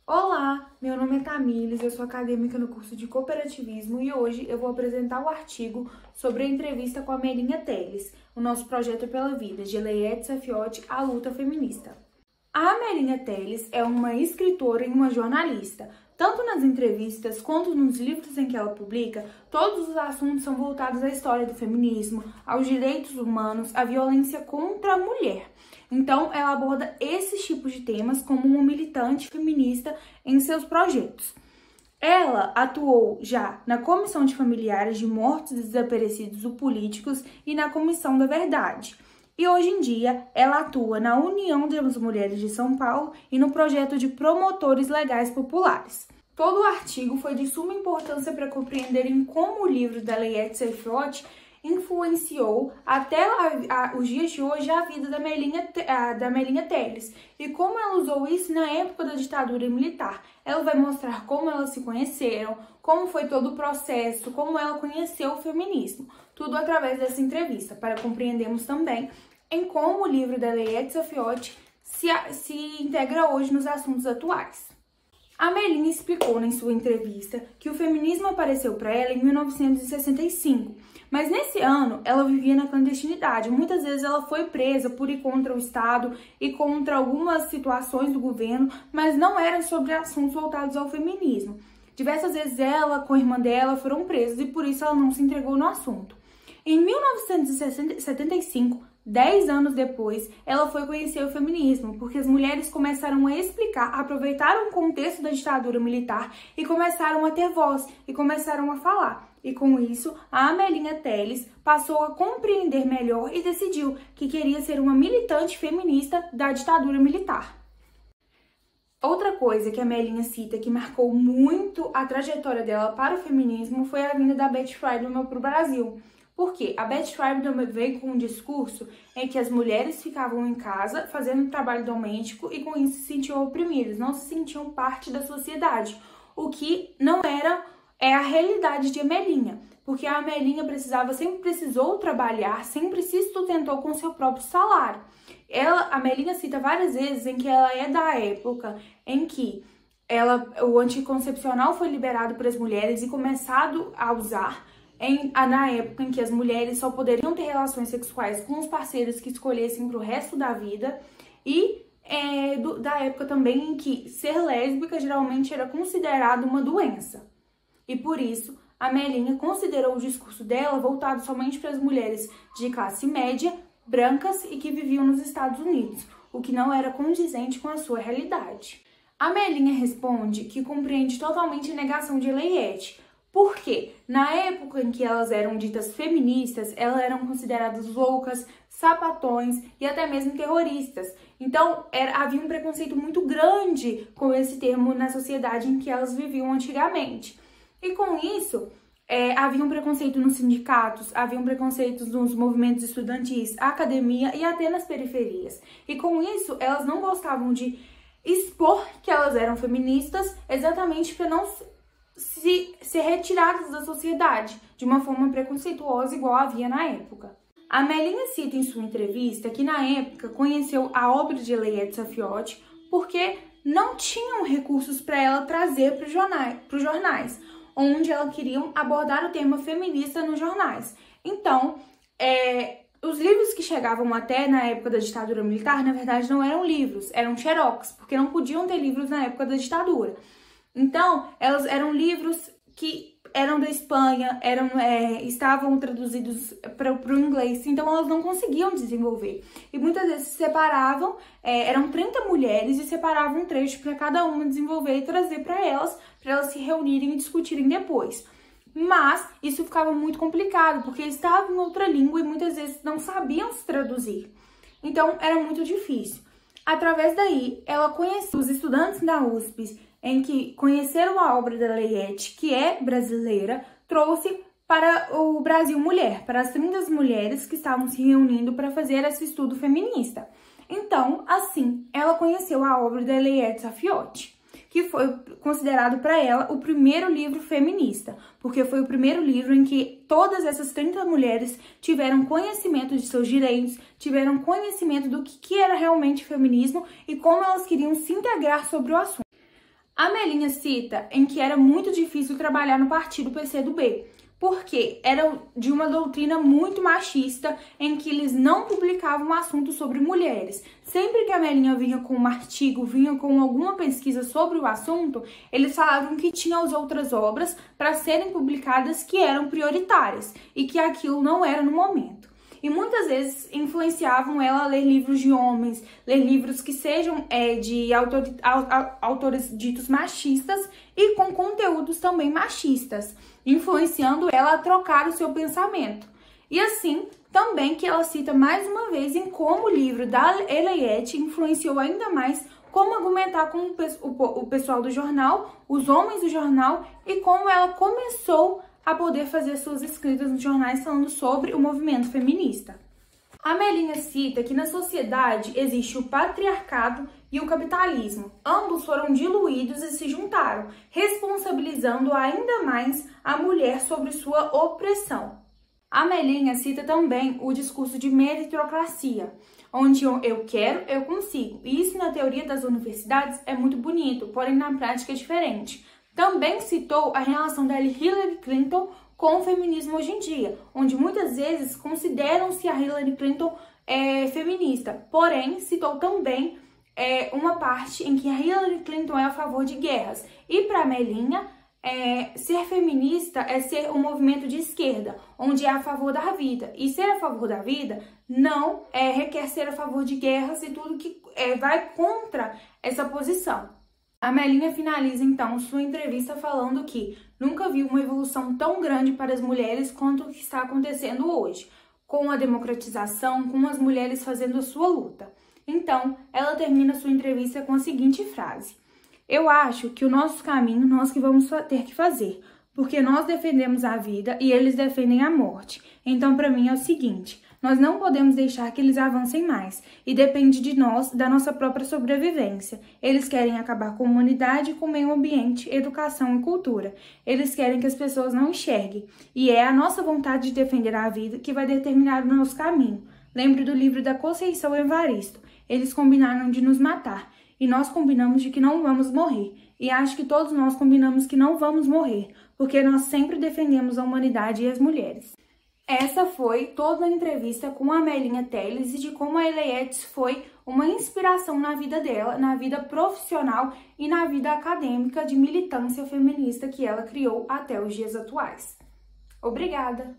Olá, meu nome é Tamires, eu sou acadêmica no curso de Cooperativismo e hoje eu vou apresentar o artigo sobre a entrevista com a Melinha Teles, o nosso projeto pela vida, de Leete Safiotti, a luta feminista. A Melinha Teles é uma escritora e uma jornalista. Tanto nas entrevistas quanto nos livros em que ela publica, todos os assuntos são voltados à história do feminismo, aos direitos humanos, à violência contra a mulher. Então, ela aborda esses tipos de temas como uma militante feminista em seus projetos. Ela atuou já na Comissão de Familiares de Mortos e Desaparecidos Políticos e na Comissão da Verdade. E hoje em dia, ela atua na União das Mulheres de São Paulo e no projeto de promotores legais populares. Todo o artigo foi de suma importância para compreenderem como o livro da Leete Safiotti influenciou até os dias de hoje a vida da Melinha Teles e como ela usou isso na época da ditadura militar. Ela vai mostrar como elas se conheceram, como foi todo o processo, como ela conheceu o feminismo. Tudo através dessa entrevista, para compreendermos também em como o livro da Leete Safiotti se integra hoje nos assuntos atuais. A Melinha explicou em sua entrevista que o feminismo apareceu para ela em 1965, mas nesse ano ela vivia na clandestinidade. Muitas vezes ela foi presa por ir contra o Estado e contra algumas situações do governo, mas não eram sobre assuntos voltados ao feminismo. Diversas vezes ela com a irmã dela foram presas e por isso ela não se entregou no assunto. Em 1975, 10 anos depois, ela foi conhecer o feminismo, porque as mulheres começaram a explicar, aproveitaram o contexto da ditadura militar e começaram a ter voz, e começaram a falar. E com isso, a Melinha Teles passou a compreender melhor e decidiu que queria ser uma militante feminista da ditadura militar. Outra coisa que a Melinha cita que marcou muito a trajetória dela para o feminismo foi a vinda da Betty Friedan para o Brasil. Por quê? A Betty Friedan veio com um discurso em que as mulheres ficavam em casa fazendo trabalho doméstico e com isso se sentiam oprimidas, não se sentiam parte da sociedade, o que não era a realidade de Melinha, porque a Melinha sempre precisou trabalhar, sempre se sustentou com seu próprio salário. A Melinha cita várias vezes em que ela é da época em que o anticoncepcional foi liberado para as mulheres e começado a usar, na época em que as mulheres só poderiam ter relações sexuais com os parceiros que escolhessem para o resto da vida, e da época também em que ser lésbica geralmente era considerado uma doença. E por isso, a Melinha considerou o discurso dela voltado somente para as mulheres de classe média, brancas e que viviam nos Estados Unidos, o que não era condizente com a sua realidade. A Melinha responde que compreende totalmente a negação de Leete, porque na época em que elas eram ditas feministas, elas eram consideradas loucas, sapatões e até mesmo terroristas. Então, havia um preconceito muito grande com esse termo na sociedade em que elas viviam antigamente. E com isso, havia um preconceito nos sindicatos, havia um preconceito nos movimentos estudantis, academia e até nas periferias. E com isso, elas não gostavam de expor que elas eram feministas exatamente para não ser retiradas da sociedade de uma forma preconceituosa igual havia na época. A Melinha cita em sua entrevista que na época conheceu a obra de Leete Safiotti porque não tinham recursos para ela trazer para os jornais, onde ela queria abordar o tema feminista nos jornais. Então, os livros que chegavam até na época da ditadura militar, na verdade, não eram livros, eram xerox, porque não podiam ter livros na época da ditadura. Então, elas eram livros que eram da Espanha, estavam traduzidos para o inglês, então elas não conseguiam desenvolver. E muitas vezes se separavam, eram 30 mulheres e separavam um trecho para cada uma desenvolver e trazer para elas se reunirem e discutirem depois. Mas isso ficava muito complicado, porque eles estavam em outra língua e muitas vezes não sabiam se traduzir. Então, era muito difícil. Através daí, ela conheceu os estudantes da USP, em que conheceram a obra da Leete, que é brasileira, trouxe para o Brasil Mulher, para as 30 mulheres que estavam se reunindo para fazer esse estudo feminista. Então, assim, ela conheceu a obra da Leete Safiotti, que foi considerado para ela o primeiro livro feminista, porque foi o primeiro livro em que todas essas 30 mulheres tiveram conhecimento de seus direitos, tiveram conhecimento do que era realmente feminismo e como elas queriam se integrar sobre o assunto. A Melinha cita em que era muito difícil trabalhar no partido PCdoB, porque era de uma doutrina muito machista em que eles não publicavam assuntos sobre mulheres. Sempre que a Melinha vinha com um artigo, vinha com alguma pesquisa sobre o assunto, eles falavam que tinha as outras obras para serem publicadas que eram prioritárias e que aquilo não era no momento. E muitas vezes influenciavam ela a ler livros de homens, ler livros que sejam de autores ditos machistas e com conteúdos também machistas, influenciando ela a trocar o seu pensamento. E assim, também que ela cita mais uma vez em como o livro da Elayette influenciou ainda mais como argumentar com o pessoal do jornal, os homens do jornal, e como ela começou a poder fazer suas escritas nos jornais falando sobre o movimento feminista. A Melinha cita que na sociedade existe o patriarcado e o capitalismo. Ambos foram diluídos e se juntaram, responsabilizando ainda mais a mulher sobre sua opressão. A Melinha cita também o discurso de meritocracia, onde eu quero, eu consigo. E isso na teoria das universidades é muito bonito, porém na prática é diferente. Também citou a relação da Hillary Clinton com o feminismo hoje em dia, onde muitas vezes consideram-se a Hillary Clinton feminista, porém citou também uma parte em que a Hillary Clinton é a favor de guerras. E para a Melinha, ser feminista é ser um movimento de esquerda, onde é a favor da vida. E ser a favor da vida não requer ser a favor de guerras e tudo que vai contra essa posição. A Melinha finaliza, então, sua entrevista falando que nunca viu uma evolução tão grande para as mulheres quanto o que está acontecendo hoje, com a democratização, com as mulheres fazendo a sua luta. Então, ela termina sua entrevista com a seguinte frase: eu acho que o nosso caminho nós que vamos ter que fazer, porque nós defendemos a vida e eles defendem a morte. Então, para mim é o seguinte: nós não podemos deixar que eles avancem mais e depende de nós, da nossa própria sobrevivência. Eles querem acabar com a humanidade, com o meio ambiente, educação e cultura. Eles querem que as pessoas não enxerguem e é a nossa vontade de defender a vida que vai determinar o nosso caminho. Lembre do livro da Conceição Evaristo. Eles combinaram de nos matar e nós combinamos de que não vamos morrer. E acho que todos nós combinamos que não vamos morrer, porque nós sempre defendemos a humanidade e as mulheres. Essa foi toda a entrevista com a Melinha Telles e de como a Elayette foi uma inspiração na vida dela, na vida profissional e na vida acadêmica de militância feminista que ela criou até os dias atuais. Obrigada!